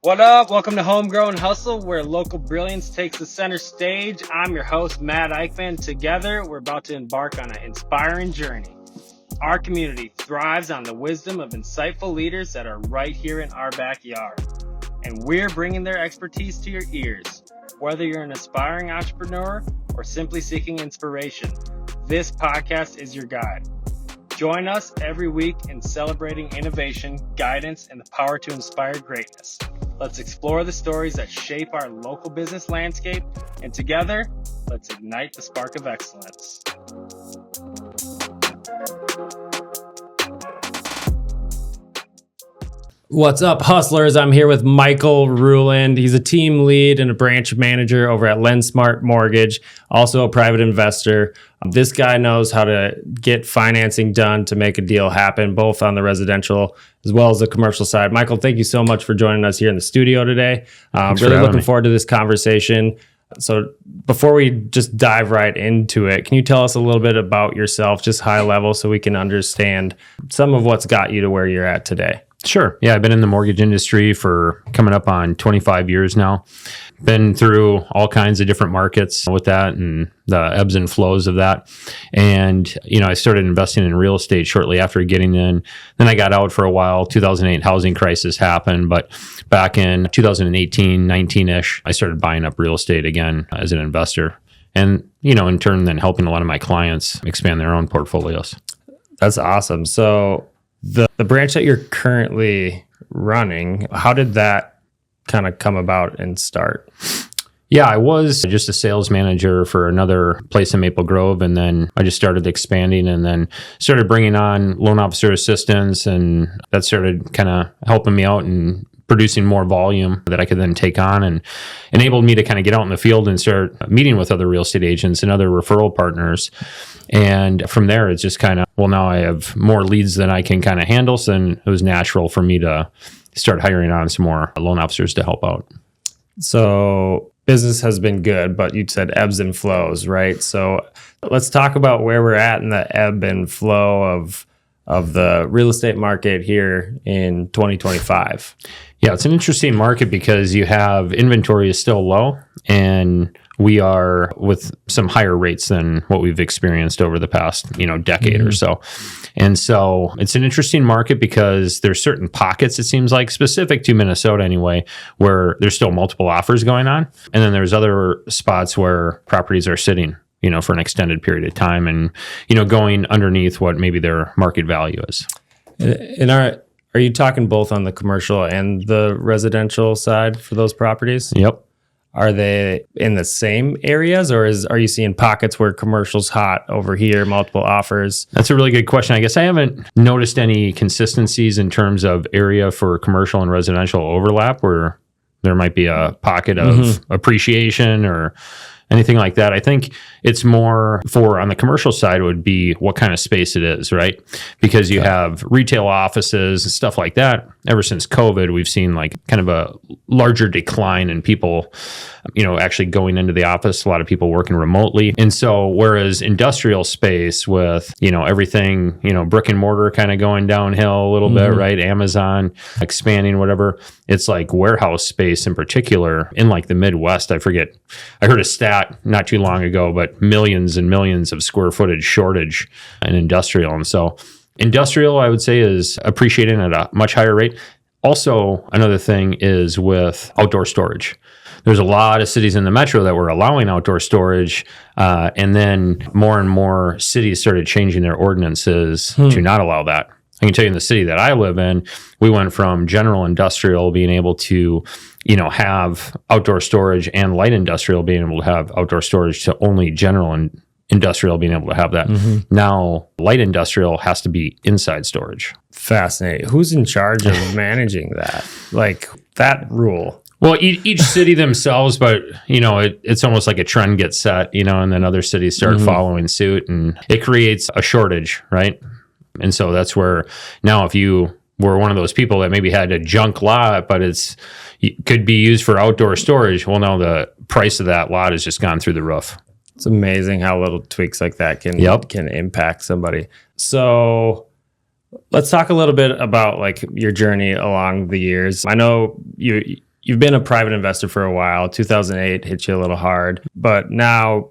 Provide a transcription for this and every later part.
What up? Welcome to Homegrown Hustle, where local brilliance takes the center stage. I'm your host, Matt Eickman. Together, we're about to embark on an inspiring journey. Our community thrives on the wisdom of insightful leaders that are right here in our backyard. And we're bringing their expertise to your ears. Whether you're an aspiring entrepreneur or simply seeking inspiration, this podcast is your guide. Join us every week in celebrating innovation, guidance, and the power to inspire greatness. Let's explore the stories that shape our local business landscape, and together, let's ignite the spark of excellence. What's up, hustlers? I'm here with Michael Ruhland. He's a team lead and a branch manager over at LendSmart Mortgage, also a private investor. This guy knows how to get financing done to make a deal happen, both on the residential as well as the commercial side. Michael, thank you so much for joining us here in the studio today. Really looking forward to this conversation. So before we just dive right into it, can you tell us a little bit about yourself, just high level, so we can understand some of what's got you to where you're at today? Sure. Yeah, I've been in the mortgage industry for coming up on 25 years now. Been through all kinds of different markets with that and the ebbs and flows of that. And, I started investing in real estate shortly after getting in. Then I got out for a while. 2008 housing crisis happened. But back in 2018, 19-ish, I started buying up real estate again as an investor. And, in turn, then helping a lot of my clients expand their own portfolios. That's awesome. So the branch that you're currently running, how did that kind of come about and start? Yeah, I was just a sales manager for another place in Maple Grove, and then I just started expanding and then started bringing on loan officer assistants, and that started kind of helping me out and producing more volume that I could then take on, and enabled me to kind of get out in the field and start meeting with other real estate agents and other referral partners. And from there, it's just kind of, now I have more leads than I can kind of handle. So then it was natural for me to start hiring on some more loan officers to help out. So business has been good, but you said ebbs and flows, right? So let's talk about where we're at in the ebb and flow of the real estate market here in 2025. Yeah, it's an interesting market because you have inventory is still low, and we are with some higher rates than what we've experienced over the past, decade or so. And so it's an interesting market because there's certain pockets, it seems like, specific to Minnesota anyway, where there's still multiple offers going on. And then there's other spots where properties are sitting, for an extended period of time and, going underneath what maybe their market value is. And are you talking both on the commercial and the residential side for those properties? Yep. Are they in the same areas, or are you seeing pockets where commercial's hot over here, multiple offers? That's a really good question. I guess I haven't noticed any consistencies in terms of area for commercial and residential overlap where there might be a pocket of appreciation or anything like that. I think it's more for on the commercial side would be what kind of space it is, right? Because you have retail offices and stuff like that. Ever since COVID, we've seen like kind of a larger decline in people, actually going into the office. A lot of people working remotely. And so whereas industrial space with, everything, brick and mortar kind of going downhill a little bit, right? Amazon expanding, whatever. It's like warehouse space in particular in like the Midwest. I heard a stat not too long ago, but millions and millions of square footage shortage in industrial. And so industrial, I would say, is appreciating at a much higher rate. Also, another thing is with outdoor storage. There's a lot of cities in the metro that were allowing outdoor storage, and then more and more cities started changing their ordinances to not allow that. I can tell you in the city that I live in, we went from general industrial being able to, have outdoor storage and light industrial being able to have outdoor storage to only general and industrial being able to have that. Now, light industrial has to be inside storage. Fascinating. Who's in charge of managing that? Like that rule? Well, each city themselves, but, it's almost like a trend gets set, and then other cities start following suit, and it creates a shortage, right? And so that's where now if you were one of those people that maybe had a junk lot, but it could be used for outdoor storage, well, now the price of that lot has just gone through the roof. It's amazing how little tweaks like that can impact somebody. So let's talk a little bit about like your journey along the years. I know you you've been a private investor for a while. 2008 hit you a little hard, but now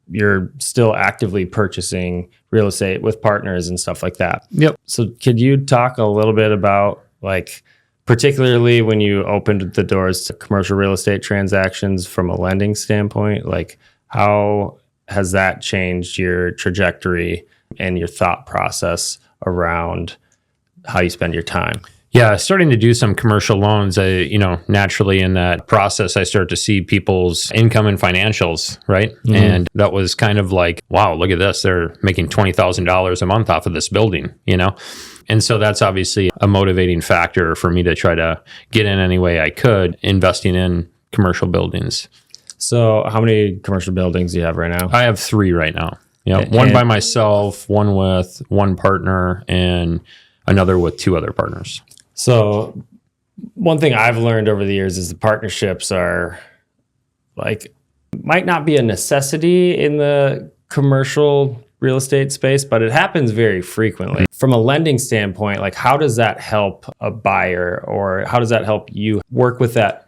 you're still actively purchasing real estate with partners and stuff like that. Yep. So could you talk a little bit about, like, particularly when you opened the doors to commercial real estate transactions from a lending standpoint, like how has that changed your trajectory and your thought process around how you spend your time? Yeah, starting to do some commercial loans, naturally in that process, I start to see people's income and financials, right? Mm-hmm. And that was kind of like, wow, look at this. They're making $20,000 a month off of this building, And so that's obviously a motivating factor for me to try to get in any way I could, investing in commercial buildings. So how many commercial buildings do you have right now? I have 3 right now. One by myself, one with one partner, and another with 2 other partners. So one thing I've learned over the years is the partnerships are might not be a necessity in the commercial real estate space, but it happens very frequently. From a lending standpoint, like how does that help a buyer, or how does that help you work with that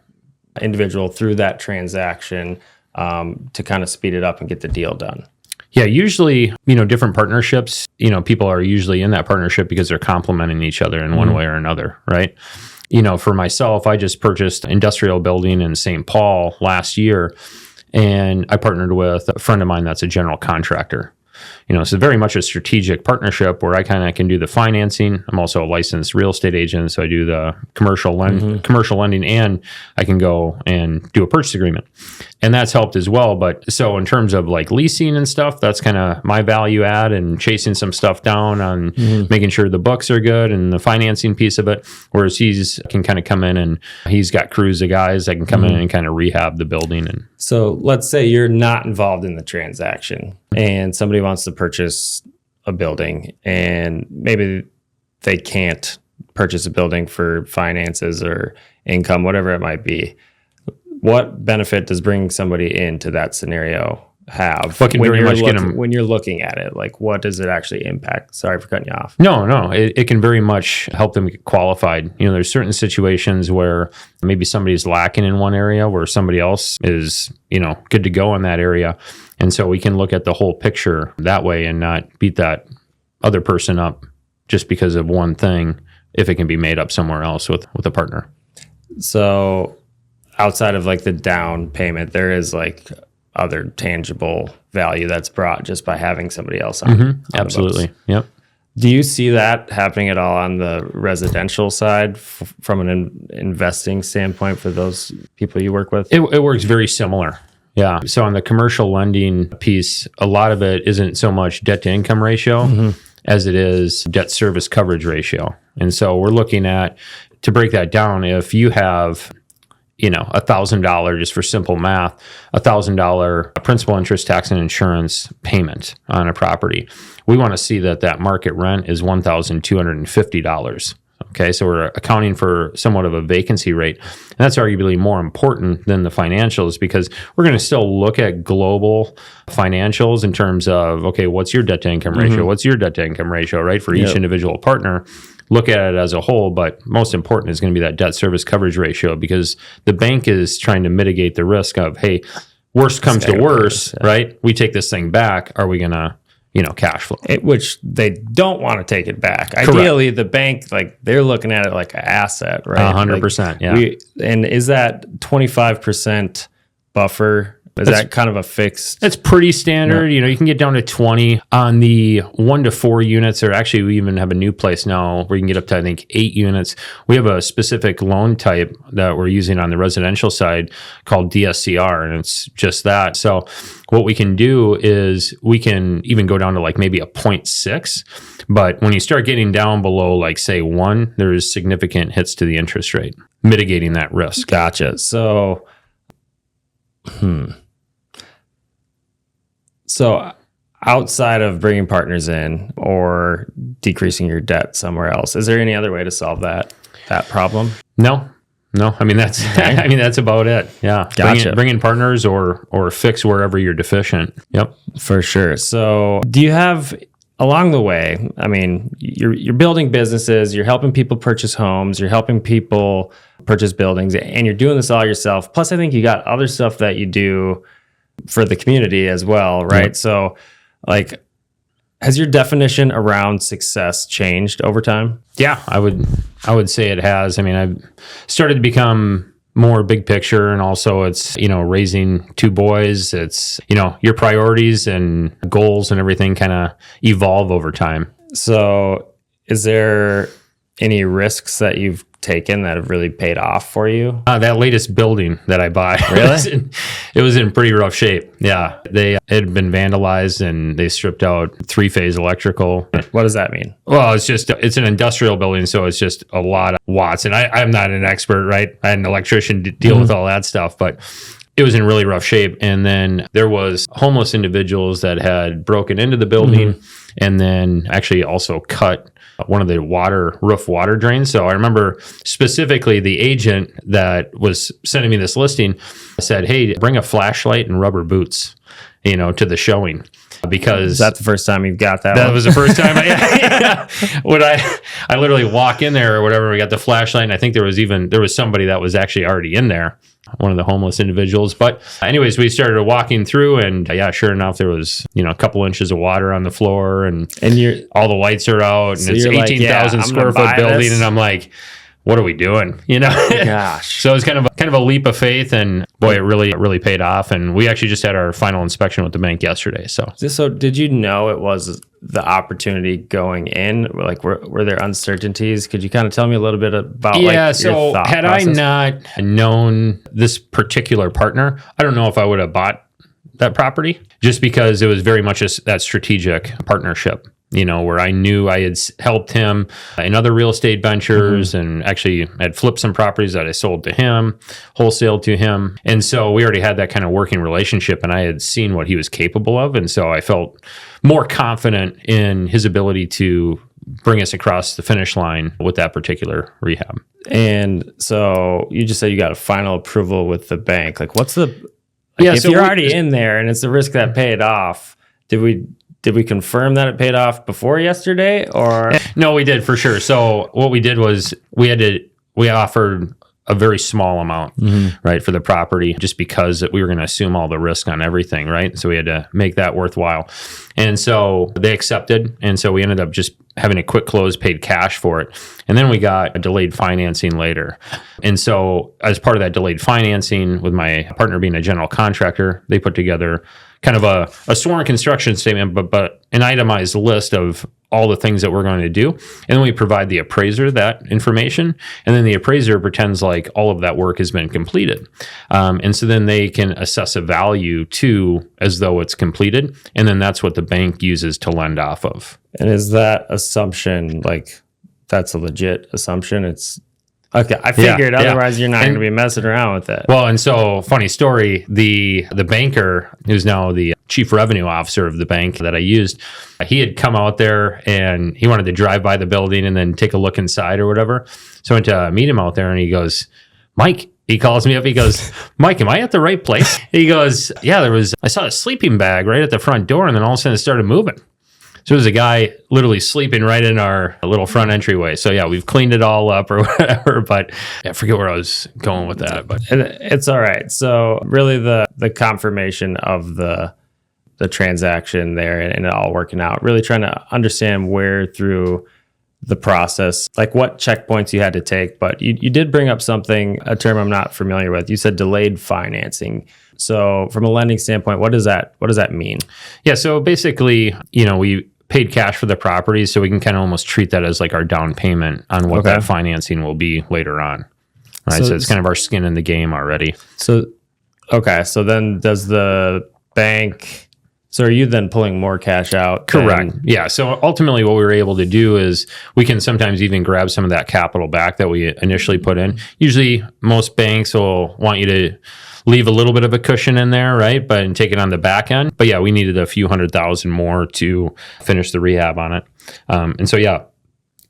individual through that transaction to kind of speed it up and get the deal done? Yeah, usually, different partnerships, people are usually in that partnership because they're complementing each other in one way or another, right? For myself, I just purchased an industrial building in St. Paul last year, and I partnered with a friend of mine that's a general contractor. So very much a strategic partnership where I kind of can do the financing. I'm also a licensed real estate agent, so I do the commercial lending, and I can go and do a purchase agreement. And that's helped as well. But so in terms of like leasing and stuff, that's kind of my value add, and chasing some stuff down on making sure the books are good and the financing piece of it. Whereas he's can kind of come in and he's got crews of guys that can come in and kind of rehab the building. And so let's say you're not involved in the transaction and somebody wants to purchase a building, and maybe they can't purchase a building for finances or income, whatever it might be. What benefit does bringing somebody into that scenario have when you're looking at it? Like, what does it actually impact? Sorry for cutting you off. No, it can very much help them get qualified. There's certain situations where maybe somebody's lacking in one area where somebody else is, good to go in that area. And so we can look at the whole picture that way and not beat that other person up just because of one thing, if it can be made up somewhere else with a partner. So outside of like the down payment, there is like other tangible value that's brought just by having somebody else on. Absolutely. Yep. Do you see that happening at all on the residential side from an investing standpoint for those people you work with? It works very similar. Yeah. So on the commercial lending piece, a lot of it isn't so much debt to income ratio as it is debt service coverage ratio. And so we're looking at, to break that down, if you have $1,000, just for simple math, $1,000 principal, interest, tax, and insurance payment on a property, we want to see that market rent is $1,250. Okay, so we're accounting for somewhat of a vacancy rate. And that's arguably more important than the financials, because we're going to still look at global financials in terms of, okay, what's your debt to income ratio? What's your debt to income ratio, right? For each individual partner, look at it as a whole. But most important is going to be that debt service coverage ratio, because the bank is trying to mitigate the risk of, hey, worst comes to worst, right? We take this thing back. Are we going to cash flow? Which they don't want to take it back. Correct. Ideally, the bank, they're looking at it like an asset, right? 100%, yeah. And is that 25% buffer? Is that kind of a fixed? It's pretty standard. Yeah. You can get down to 20 on the 1 to 4 units, or actually we even have a new place now where you can get up to, I think, 8 units. We have a specific loan type that we're using on the residential side called DSCR, and it's just that. So what we can do is we can even go down to maybe a 0.6, but when you start getting down below say 1, there's significant hits to the interest rate, mitigating that risk. Gotcha. So So outside of bringing partners in or decreasing your debt somewhere else, is there any other way to solve that problem? No. I mean, that's that's about it. Yeah. Gotcha. Bring in partners or fix wherever you're deficient. Yep. For sure. So do you have, along the way, I mean, you're building businesses, you're helping people purchase homes, you're helping people purchase buildings, and you're doing this all yourself. Plus, I think you got other stuff that you do for the community as well, right? Yep. So, like, has your definition around success changed over time? Yeah, I would say it has. I mean, I've started to become more big picture, and also it's, raising 2 boys. It's, your priorities and goals and everything kind of evolve over time. So is there any risks that you've taken that have really paid off for you? That latest building that I bought, Really? it was in pretty rough shape. Yeah, it had been vandalized, and they stripped out 3-phase electrical. What does that mean? Well, it's an industrial building, so it's just a lot of watts. And I'm not an expert, right? I had an electrician deal with all that stuff, but it was in really rough shape. And then there was homeless individuals that had broken into the building and then actually also cut one of the roof water drains. So I remember specifically the agent that was sending me this listing said, "Hey, bring a flashlight and rubber boots, to the showing." Because that's the first time you've got that. That was the first time. When I literally walk in there or whatever, we got the flashlight, and I think there was somebody that was actually already in there, one of the homeless individuals. But anyways, we started walking through, and sure enough, there was a couple inches of water on the floor, and all the lights are out, and it's 18,000 square foot building, and I'm like, what are we doing? Gosh. So it was kind of a leap of faith, and boy, it really paid off. And we actually just had our final inspection with the bank yesterday. So did you know it was the opportunity going in? Like, were there uncertainties? Could you kind of tell me a little bit about your thought had process? I not known this particular partner, I don't know if I would have bought that property, just because it was very much that strategic partnership. Where I knew I had helped him in other real estate ventures and actually had flipped some properties that I sold to him, wholesaled to him. And so we already had that kind of working relationship, and I had seen what he was capable of. And so I felt more confident in his ability to bring us across the finish line with that particular rehab. And so you just said you got a final approval with the bank. Like, what's if so you're already in there and it's the risk that paid off, did we confirm that it paid off before yesterday, or? No, we did for sure. So what we did was we offered a very small amount, right, for the property, just because we were going to assume all the risk on everything, right? So we had to make that worthwhile. And so they accepted. And so we ended up just having a quick close, paid cash for it. And then we got a delayed financing later. And so as part of that delayed financing, with my partner being a general contractor, they put together kind of a sworn construction statement, but an itemized list of all the things that we're going to do. And then we provide the appraiser that information. And then the appraiser pretends like all of that work has been completed. And so then they can assess a value as though it's completed. And then that's what the bank uses to lend off of. And is that assumption, like, that's a legit assumption? It's okay. I figured otherwise you're not going to be messing around with it. Well, and so funny story, the banker, who's now the chief revenue officer of the bank that I used, he had come out there and he wanted to drive by the building and then take a look inside or whatever. So I went to meet him out there, and he goes, "Mike," he calls me up. He goes, "Mike, am I at the right place?" He goes, "Yeah, I saw a sleeping bag right at the front door, and then all of a sudden it started moving." So there's a guy literally sleeping right in our little front entryway. So yeah, we've cleaned it all up or whatever, but I forget where I was going with that. But it's all right. So really the confirmation of the transaction there and it all working out, really trying to understand where through the process, like what checkpoints you had to take. But you did bring up a term I'm not familiar with. You said delayed financing. So from a lending standpoint, what does that mean? Yeah, so basically, we paid cash for the property, so we can kind of almost treat that as like our down payment on what that financing will be later on. Right. So it's kind of our skin in the game already. So then does the bank, so are you then pulling more cash out? Correct. Yeah. So ultimately what we were able to do is we can sometimes even grab some of that capital back that we initially put in. Usually most banks will want you to leave a little bit of a cushion in there, right? And take it on the back end. But yeah, we needed a few $100,000 more to finish the rehab on it. And so, yeah,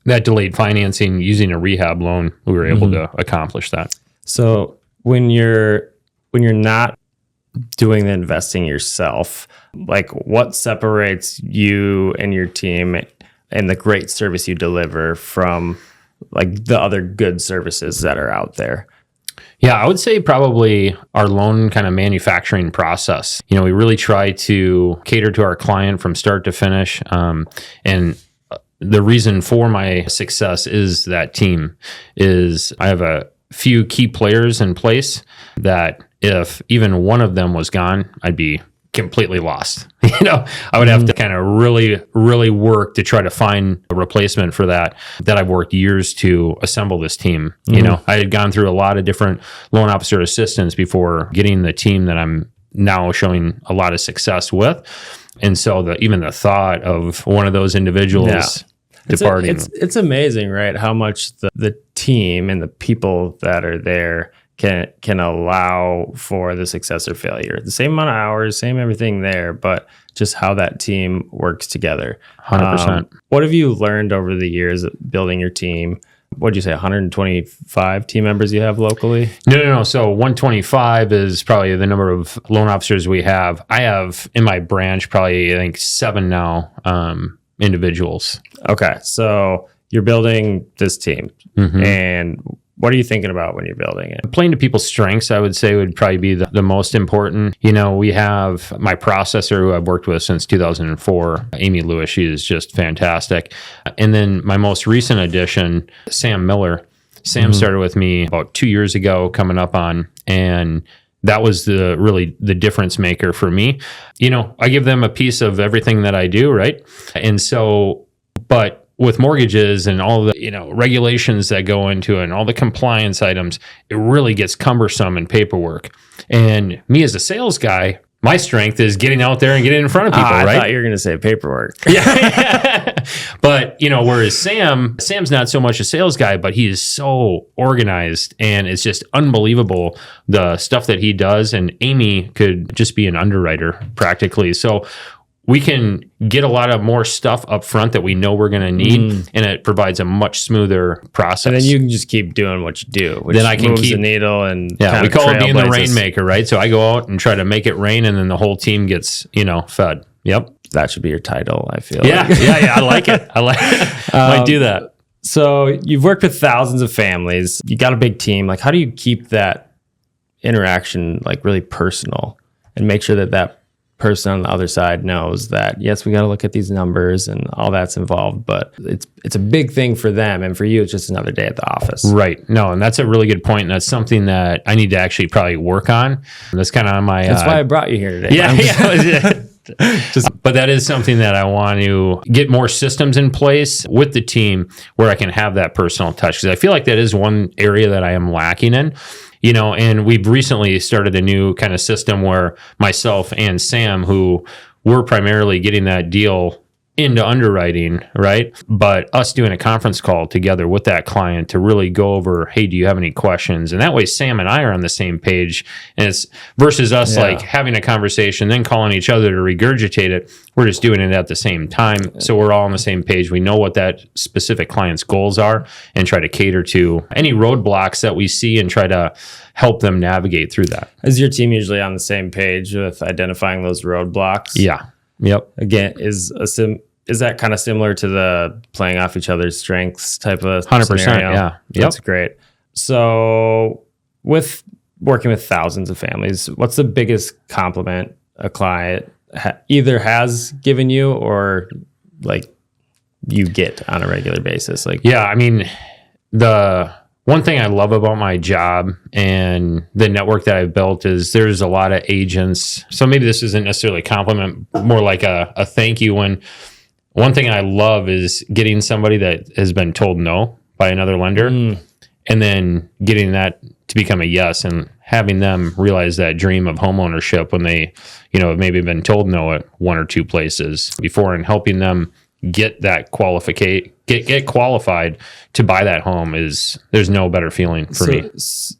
that delayed financing using a rehab loan, we were able to accomplish that. So when you're not doing the investing yourself, like what separates you and your team and the great service you deliver from like the other good services that are out there? Yeah, I would say probably our loan kind of manufacturing process. You know, we really try to cater to our client from start to finish. And the reason for my success is that team is I have a few key players in place that if even one of them was gone, I'd be completely lost. You know, I would have to kind of really, really work to try to find a replacement for that I've worked years to assemble this team. You know, I had gone through a lot of different loan officer assistants before getting the team that I'm now showing a lot of success with. And so even the thought of one of those individuals departing. It's amazing, right? How much the team and the people that are there can allow for the success or failure. The same amount of hours, same everything there, but just how that team works together. 100%. What have you learned over the years of building your team? What'd you say, 125 team members you have locally? No. So 125 is probably the number of loan officers we have. I have in my branch probably, I think, 7 now individuals. Okay. So you're building this team. And what are you thinking about when you're building it? Playing to people's strengths, I would say, would probably be the most important. You know, we have my processor who I've worked with since 2004, Amy Lewis. She is just fantastic. And then my most recent addition, Sam Miller. Sam started with me about 2 years ago, coming up on, and that was really the difference maker for me. You know, I give them a piece of everything that I do, right? And so, but with mortgages and all the, you know, regulations that go into it and all the compliance items, it really gets cumbersome in paperwork. And me as a sales guy, my strength is getting out there and getting in front of people, right? I thought you were going to say paperwork. Yeah. But, you know, whereas Sam's not so much a sales guy, but he is so organized and it's just unbelievable the stuff that he does. And Amy could just be an underwriter practically. So we can get a lot of more stuff up front that we know we're going to need, and it provides a much smoother process. And then you can just keep doing what you do, which then I can moves keep the needle and we call it being the rainmaker, right? So I go out and try to make it rain, and then the whole team gets, you know, fed. Yep, that should be your title. I feel. Yeah, like. yeah. I like it. Might do that. So you've worked with thousands of families. You got a big team. Like, how do you keep that interaction like really personal and make sure that person on the other side knows that, yes, we got to look at these numbers and all that's involved, but it's a big thing for them, and for you it's just another day at the office. Right. No, and that's a really good point, and that's something that I need to actually probably work on. That's kind of on my that's why I brought you here today. Yeah. But that is something that I want to get more systems in place with the team where I can have that personal touch, because I feel like that is one area that I am lacking in. You know, and we've recently started a new kind of system where myself and Sam, who we're primarily getting that deal into underwriting, right? But us doing a conference call together with that client to really go over, hey, do you have any questions? And that way Sam and I are on the same page. And it's versus us like having a conversation, then calling each other to regurgitate it. We're just doing it at the same time. So we're all on the same page. We know what that specific client's goals are and try to cater to any roadblocks that we see and try to help them navigate through that. Is your team usually on the same page with identifying those roadblocks? Yeah. Yep. Again, is that kind of similar to the playing off each other's strengths type of 100%? Scenario? Yeah. Yep. That's great. So with working with thousands of families, what's the biggest compliment a client either has given you or like you get on a regular basis? Like, yeah, I mean, the one thing I love about my job and the network that I've built is there's a lot of agents. So maybe this isn't necessarily a compliment, more like a thank you. When one thing I love is getting somebody that has been told no by another lender and then getting that to become a yes and having them realize that dream of homeownership when they, you know, have maybe been told no at one or two places before, and helping them get that get qualified to buy that home there's no better feeling for me.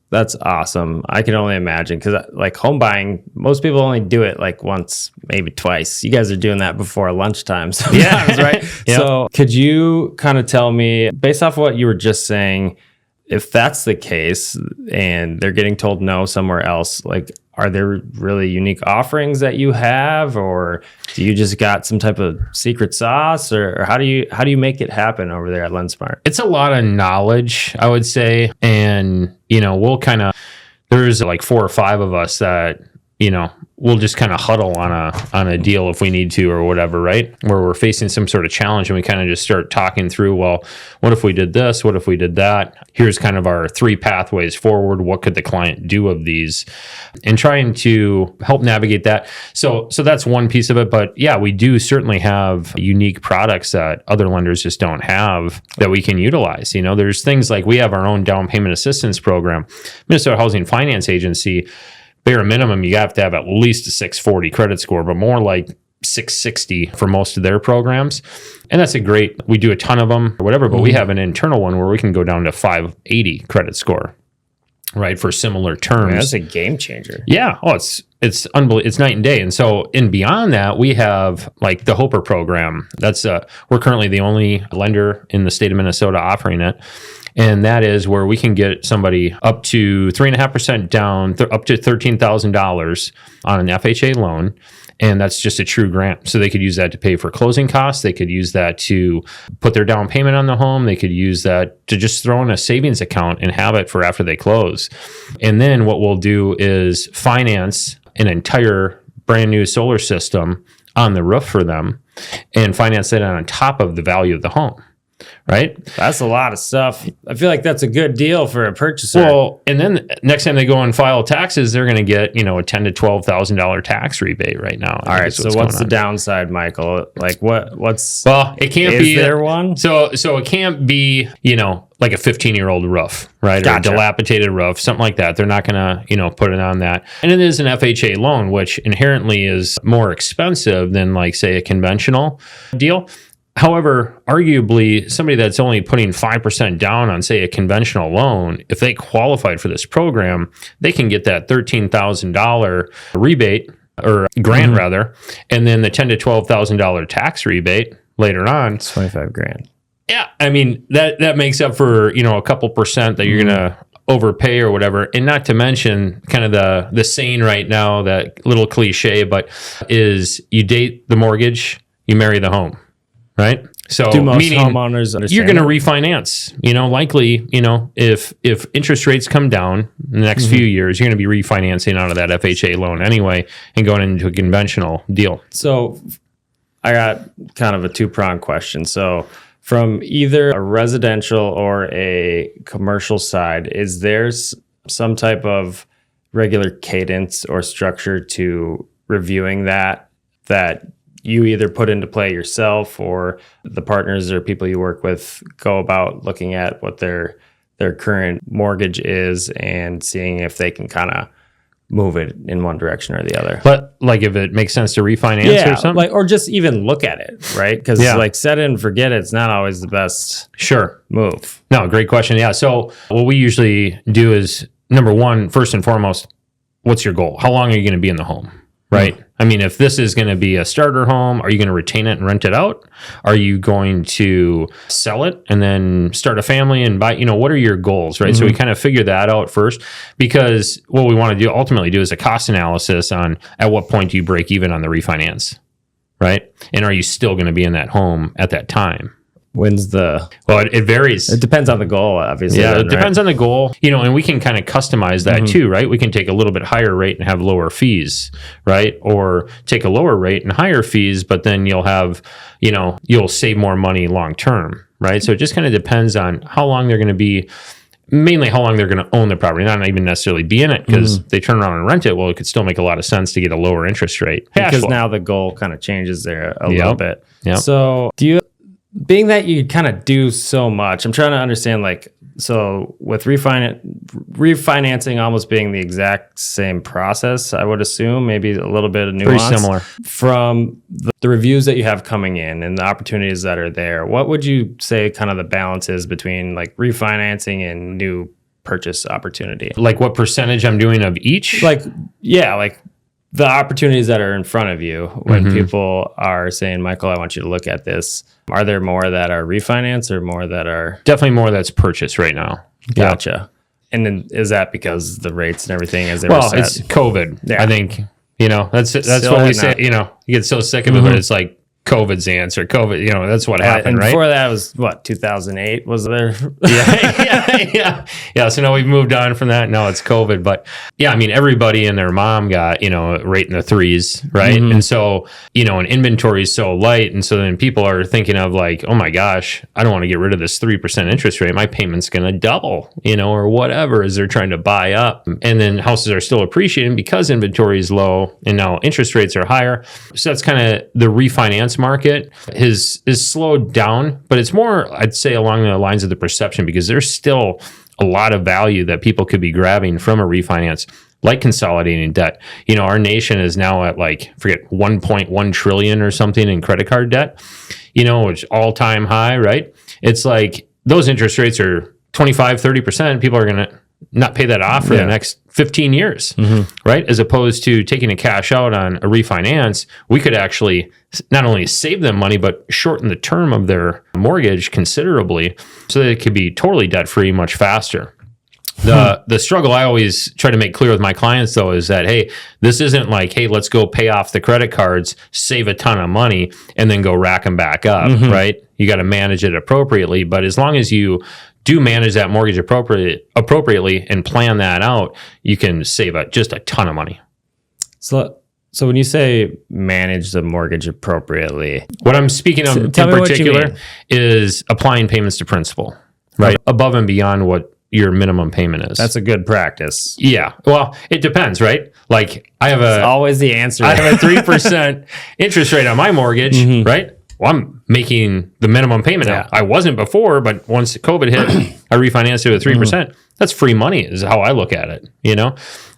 That's awesome. I can only imagine, because like home buying, most people only do it like once, maybe twice. You guys are doing that before lunchtime sometimes, right? Yep. So could you kind of tell me, based off what you were just saying, if that's the case and they're getting told no somewhere else, like, are there really unique offerings that you have, or do you just got some type of secret sauce, or how do you make it happen over there at LendSmart? It's a lot of knowledge, I would say. And, there's like 4 or 5 of us that, we'll just kind of huddle on a deal if we need to or whatever, right? Where we're facing some sort of challenge and we kind of just start talking through, well, what if we did this? What if we did that? Here's kind of our 3 pathways forward. What could the client do of these? And trying to help navigate that. So that's one piece of it. But yeah, we do certainly have unique products that other lenders just don't have that we can utilize. There's things like we have our own down payment assistance program. Minnesota Housing Finance Agency, bare minimum, you have to have at least a 640 credit score, but more like 660 for most of their programs. And that's we do a ton of them or whatever, but we have an internal one where we can go down to 580 credit score, right? For similar terms. That's a game changer. Yeah. Oh, it's unbelievable. It's night and day. And so, and beyond that, we have like the Hoper program. That's we're currently the only lender in the state of Minnesota offering it. And that is where we can get somebody up to 3.5% down, up to $13,000 on an FHA loan. And that's just a true grant. So they could use that to pay for closing costs. They could use that to put their down payment on the home. They could use that to just throw in a savings account and have it for after they close. And then what we'll do is finance an entire brand new solar system on the roof for them and finance it on top of the value of the home. Right? That's a lot of stuff. I feel like that's a good deal for a purchaser. Well, and then next time they go and file taxes, they're going to get, a $10,000 to $12,000 tax rebate right now. All right. So what's the downside, Michael? Like what's, well, it can't be, is there one? So it can't be, like a 15-year-old roof, right? Gotcha. Or a dilapidated roof, something like that. They're not going to, put it on that. And it is an FHA loan, which inherently is more expensive than like, say, a conventional deal. However, arguably, somebody that's only putting 5% down on, say, a conventional loan, if they qualified for this program, they can get that $13,000 rebate or grant rather, and then the $10,000 to $12,000 tax rebate later on. It's $25,000. Yeah, I mean that makes up for a couple percent that you're gonna overpay or whatever, and not to mention kind of the saying right now, that little cliche, but is you date the mortgage, you marry the home. Right. So do most meaning homeowners understand you're going to refinance, likely, if interest rates come down in the next few years, you're going to be refinancing out of that FHA loan anyway and going into a conventional deal. So I got kind of a 2-pronged question. So from either a residential or a commercial side, is there some type of regular cadence or structure to reviewing that you either put into play yourself or the partners or people you work with go about looking at what their current mortgage is and seeing if they can kind of move it in one direction or the other? But like if it makes sense to refinance or something? Or just even look at it, right? Because like set it and forget it's not always the best move. No, great question. Yeah. So what we usually do is, number one, first and foremost, what's your goal? How long are you going to be in the home? Right. I mean, if this is going to be a starter home, are you going to retain it and rent it out? Are you going to sell it and then start a family and buy, what are your goals, right? So we kind of figure that out first, because what we want to ultimately do is a cost analysis on at what point do you break even on the refinance, right? And are you still going to be in that home at that time? Well, it varies. It depends on the goal, obviously. Yeah, it depends on the goal, and we can kind of customize that too, right? We can take a little bit higher rate and have lower fees, right? Or take a lower rate and higher fees, but then you'll have, you'll save more money long term, right? So it just kind of depends on how long they're going to be, mainly how long they're going to own the property, not even necessarily be in it, because they turn around and rent it. Well, it could still make a lot of sense to get a lower interest rate. Because now the goal kind of changes there a little bit. Yep. So being that you kind of do so much, I'm trying to understand, so with refinancing almost being the exact same process, I would assume, maybe a little bit of nuance. Pretty similar. From the reviews that you have coming in and the opportunities that are there, what would you say kind of the balance is between like refinancing and new purchase opportunity? Like what percentage I'm doing of each? Like the opportunities that are in front of you when people are saying, Michael, I want you to look at this. Are there more that are refinance or more that are... Definitely more that's purchase right now. Gotcha. And then is that because the rates and everything as they were set? It's COVID. Yeah. I think, that's Still what we hitting say, up. You get so sick of it, but it's like COVID's the answer. COVID, that's what happened, and right? before that was what, 2008 was there? Yeah. So now we've moved on from that. Now it's COVID. But yeah, everybody and their mom got, right in the threes, right? And so, and inventory is so light. And so then people are thinking of like, oh my gosh, I don't want to get rid of this 3% interest rate. My payment's going to double, or whatever as they're trying to buy up. And then houses are still appreciating because inventory is low and now interest rates are higher. So that's kind of the refinance market is slowed down, but it's more, I'd say, along the lines of the perception, because there's still a lot of value that people could be grabbing from a refinance, like consolidating debt. Our nation is now at 1.1 trillion or something in credit card debt, which all-time high, right? It's like those interest rates are 25, 30%. People are going to not pay that off for the next 15 years, right? As opposed to taking a cash out on a refinance, we could actually not only save them money, but shorten the term of their mortgage considerably so that it could be totally debt-free much faster. The struggle I always try to make clear with my clients, though, is that, hey, this isn't like, hey, let's go pay off the credit cards, save a ton of money, and then go rack them back up, right? You got to manage it appropriately. But as long as you do manage that mortgage appropriately and plan that out, you can save just a ton of money. So when you say manage the mortgage appropriately, what I'm speaking of in particular is applying payments to principal, right? Above and beyond what your minimum payment is. That's a good practice. Yeah. Well, it depends, right? Like It's always the answer. I have a 3% interest rate on my mortgage, right? Well, I'm making the minimum payment now. I wasn't before, but once COVID hit, I refinanced it with 3%. That's free money is how I look at it,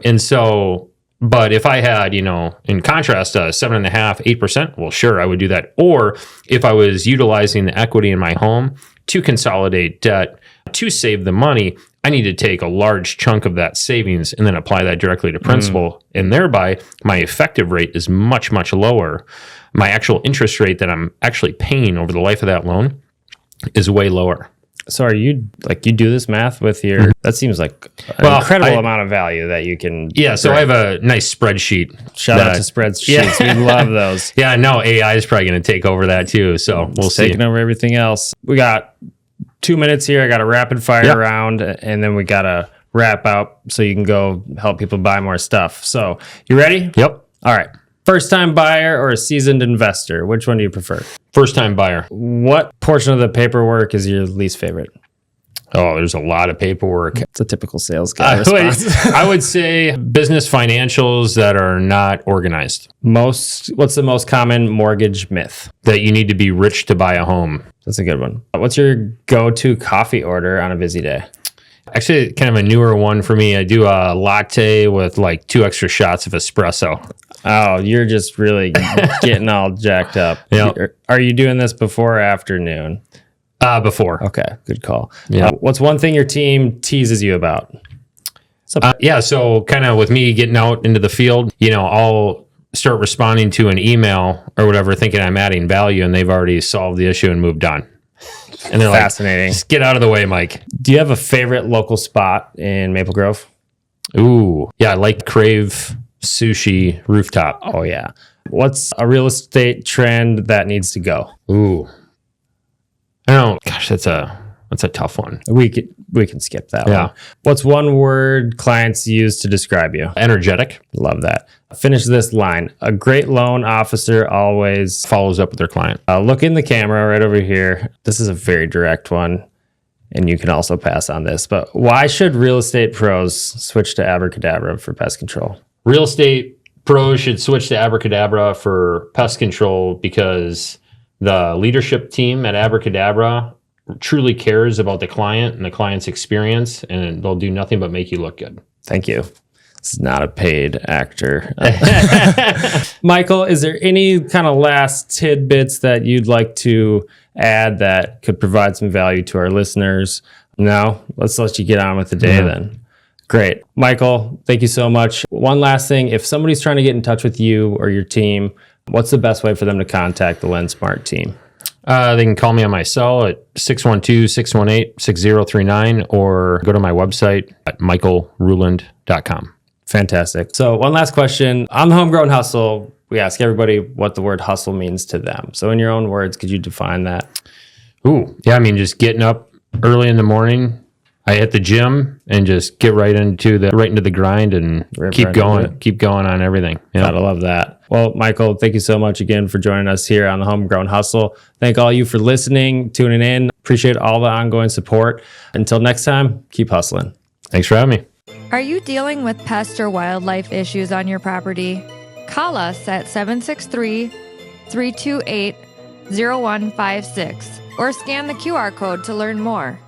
And so, but if I had, in contrast, 7.5%, 8%, well, sure, I would do that. Or if I was utilizing the equity in my home to consolidate debt, to save the money, I need to take a large chunk of that savings and then apply that directly to principal. And thereby, my effective rate is much, much lower. My actual interest rate that I'm actually paying over the life of that loan is way lower. So are you you do this math with your, that seems like an incredible amount of value that you can. Yeah. So I have a nice spreadsheet. Shout out to spreadsheets. We love those. Yeah. No, AI is probably going to take over that too. So we'll see. Taking over everything else. We got 2 minutes here. I got a rapid fire round, and then we got to wrap up so you can go help people buy more stuff. So you ready? Yep. All right. First time buyer or a seasoned investor? Which one do you prefer? First time buyer. What portion of the paperwork is your least favorite? Oh, there's a lot of paperwork. It's a typical sales guy response. I would say business financials that are not organized. What's the most common mortgage myth? That you need to be rich to buy a home. That's a good one. What's your go-to coffee order on a busy day? Actually, kind of a newer one for me. I do a latte with 2 extra shots of espresso. Oh, you're just really getting all jacked up. Yeah. Are you doing this before or afternoon? Before. Okay, good call. Yeah. What's one thing your team teases you about? So kind of with me getting out into the field, I'll start responding to an email or whatever, thinking I'm adding value, and they've already solved the issue and moved on. And they're fascinating. Just get out of the way, Mike. Do you have a favorite local spot in Maple Grove? Ooh, yeah, I like Crave Sushi Rooftop. Oh yeah. What's a real estate trend that needs to go? Ooh, I don't know. Gosh, that's a tough one. We can skip that one. What's one word clients use to describe you? Energetic. Love that. Finish this line. A great loan officer always Follows up with their client. look in the camera right over here. This is a very direct one, and you can also pass on this. But why should real estate pros switch to Abracadabra for pest control? Real estate pros should switch to Abracadabra for pest control because the leadership team at Abracadabra truly cares about the client and the client's experience, and they'll do nothing but make you look good. Thank you. This is not a paid actor. Michael, is there any kind of last tidbits that you'd like to add that could provide some value to our listeners? No? Let's let you get on with the day then. Great. Michael, thank you so much. One last thing. If somebody's trying to get in touch with you or your team, what's the best way for them to contact the LendSmart team? They can call me on my cell at 612-618-6039 or go to my website at michaelruhland.com. Fantastic. So one last question. On the Homegrown Hustle, we ask everybody what the word hustle means to them. So in your own words, could you define that? Ooh, yeah, I mean, just getting up early in the morning. I hit the gym and just get right into the grind and keep going on everything. Yeah. Gotta love that. Well, Michael, thank you so much again for joining us here on the Homegrown Hustle. Thank all you for listening, tuning in. Appreciate all the ongoing support. Until next time, keep hustling. Thanks for having me. Are you dealing with pest or wildlife issues on your property? Call us at 763-328-0156 or scan the QR code to learn more.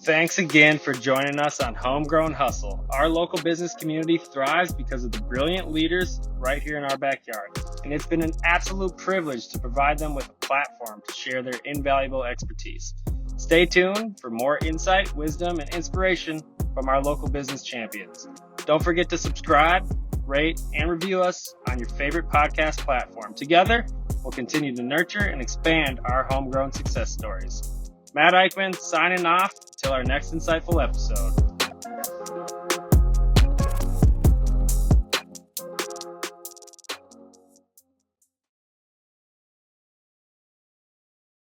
Thanks again for joining us on Homegrown Hustle. Our local business community thrives because of the brilliant leaders right here in our backyard. And it's been an absolute privilege to provide them with a platform to share their invaluable expertise. Stay tuned for more insight, wisdom, and inspiration from our local business champions. Don't forget to subscribe, rate, and review us on your favorite podcast platform. Together, we'll continue to nurture and expand our homegrown success stories. Matt Eickman signing off until our next insightful episode.